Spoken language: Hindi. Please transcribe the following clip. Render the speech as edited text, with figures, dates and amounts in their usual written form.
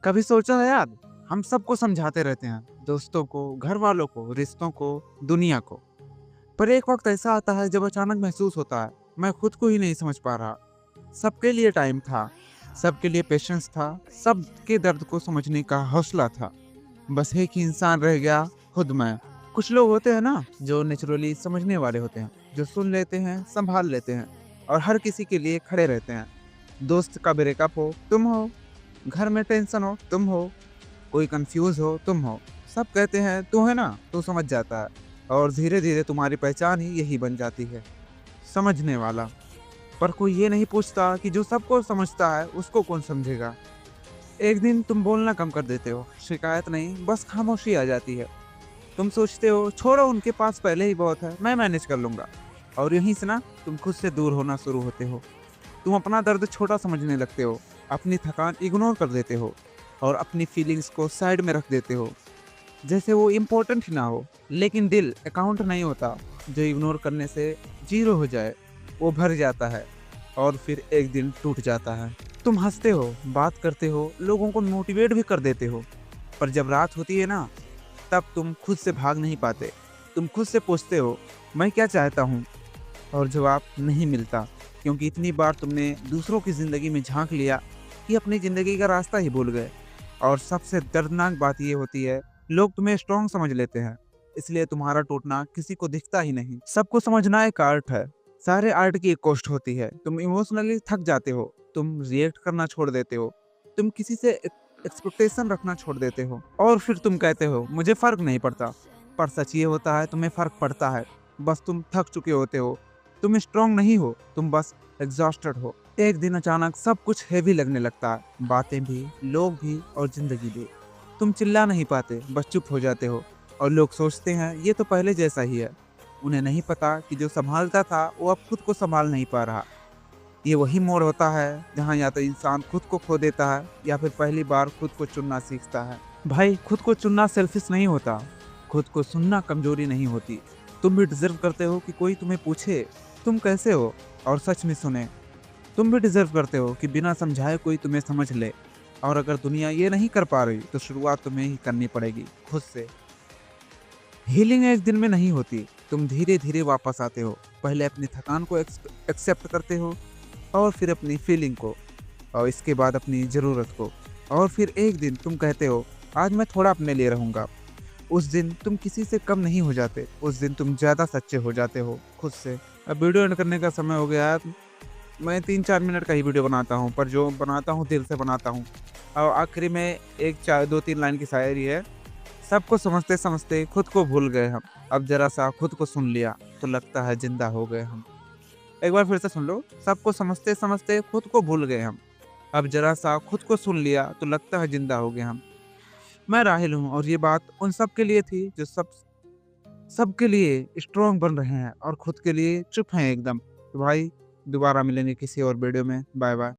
कभी सोचा है यार, हम सबको समझाते रहते हैं, दोस्तों को, घर वालों को, रिश्तों को, दुनिया को। पर एक वक्त ऐसा आता है जब अचानक महसूस होता है, मैं खुद को ही नहीं समझ पा रहा। सबके लिए टाइम था, सबके लिए पेशेंस था, सबके दर्द को समझने का हौसला था। बस एक ही इंसान रह गया, खुद मैं। कुछ लोग होते हैं ना, जो नेचुरली समझने वाले होते हैं, जो सुन लेते हैं, संभाल लेते हैं और हर किसी के लिए खड़े रहते हैं। दोस्त का ब्रेकअप हो, तुम हो। घर में टेंशन हो, तुम हो। कोई कंफ्यूज हो, तुम हो। सब कहते हैं तू है ना, तू समझ जाता है। और धीरे धीरे तुम्हारी पहचान ही यही बन जाती है, समझने वाला। पर कोई ये नहीं पूछता कि जो सबको समझता है उसको कौन समझेगा। एक दिन तुम बोलना कम कर देते हो, शिकायत नहीं, बस खामोशी आ जाती है। तुम सोचते हो छोड़ो, उनके पास पहले ही बहुत है, मैं मैनेज कर लूंगा। और यहीं से ना तुम खुद से दूर होना शुरू होते हो। तुम अपना दर्द छोटा समझने लगते हो, अपनी थकान इग्नोर कर देते हो और अपनी फीलिंग्स को साइड में रख देते हो, जैसे वो इम्पोर्टेंट ही ना हो। लेकिन दिल अकाउंट नहीं होता जो इग्नोर करने से जीरो हो जाए। वो भर जाता है और फिर एक दिन टूट जाता है। तुम हंसते हो, बात करते हो, लोगों को मोटिवेट भी कर देते हो। पर जब रात होती है ना, तब तुम खुद से भाग नहीं पाते। तुम खुद से पूछते हो, मैं क्या चाहता हूँ? और जवाब नहीं मिलता, क्योंकि इतनी बार तुमने दूसरों की ज़िंदगी में झांक लिया कि अपनी ज़िंदगी का रास्ता ही भूल गए। और सबसे दर्दनाक बात ये होती है, लोग तुम्हें स्ट्रॉन्ग समझ लेते हैं, इसलिए तुम्हारा टूटना किसी को दिखता ही नहीं। सबको समझना एक आर्ट है, सारे आर्ट की एक कॉस्ट होती है। तुम इमोशनली थक जाते हो, तुम रिएक्ट करना छोड़ देते हो, तुम किसी से एक्सपेक्टेशन रखना छोड़ देते हो, और फिर तुम कहते हो मुझे फर्क नहीं पड़ता। पर सच ये होता है, तुम्हें फर्क पड़ता है। बस तुम थक चुके होते हो। तुम स्ट्रांग नहीं हो, तुम बस एग्जॉस्टेड हो। एक दिन अचानक सब कुछ हेवी लगने लगता है, बातें भी, लोग भी और जिंदगी भी। तुम चिल्ला नहीं पाते, बस चुप हो जाते हो। और लोग सोचते हैं ये तो पहले जैसा ही है। उन्हें नहीं पता कि जो संभालता था वो अब खुद को संभाल नहीं पा रहा। ये वही मोड़ होता है जहाँ या तो इंसान खुद को खो देता है या फिर पहली बार खुद को चुनना सीखता है। भाई, खुद को चुनना सेल्फिश नहीं होता, खुद को सुनना कमजोरी नहीं होती। तुम भी डिजर्व करते हो कि कोई तुम्हें पूछे तुम कैसे हो और सच में सुने। तुम भी डिजर्व करते हो कि बिना समझाए कोई तुम्हें समझ ले। और अगर दुनिया ये नहीं कर पा रही तो शुरुआत तुम्हें ही करनी पड़ेगी, खुद से। हीलिंग एक दिन में नहीं होती, तुम धीरे धीरे वापस आते हो। पहले अपनी थकान को एक्सेप्ट करते हो, और फिर अपनी फीलिंग को, और इसके बाद अपनी ज़रूरत को। और फिर एक दिन तुम कहते हो आज मैं थोड़ा अपने लिए रहूँगा। उस दिन तुम किसी से कम नहीं हो जाते, उस दिन तुम ज़्यादा सच्चे हो जाते हो खुद से। अब वीडियो एंड करने का समय हो गया है। मैं 3-4 मिनट का ही वीडियो बनाता हूँ, पर जो बनाता हूँ दिल से बनाता हूँ। और आखिरी में एक 2-3 लाइन की शायरी है। सबको समझते समझते खुद को भूल गए हम, अब जरा सा खुद को सुन लिया तो लगता है जिंदा हो गए हम। एक बार फिर से सुन लो। सबको समझते समझते खुद को भूल गए हम, अब जरा सा खुद को सुन लिया तो लगता है जिंदा हो गए हम। मैं राहिल हूँ और ये बात उन सब के लिए थी जो सबके लिए स्ट्रांग बन रहे हैं और खुद के लिए चुप हैं एकदम। तो भाई, दोबारा मिलेंगे किसी और वीडियो में। Bye bye.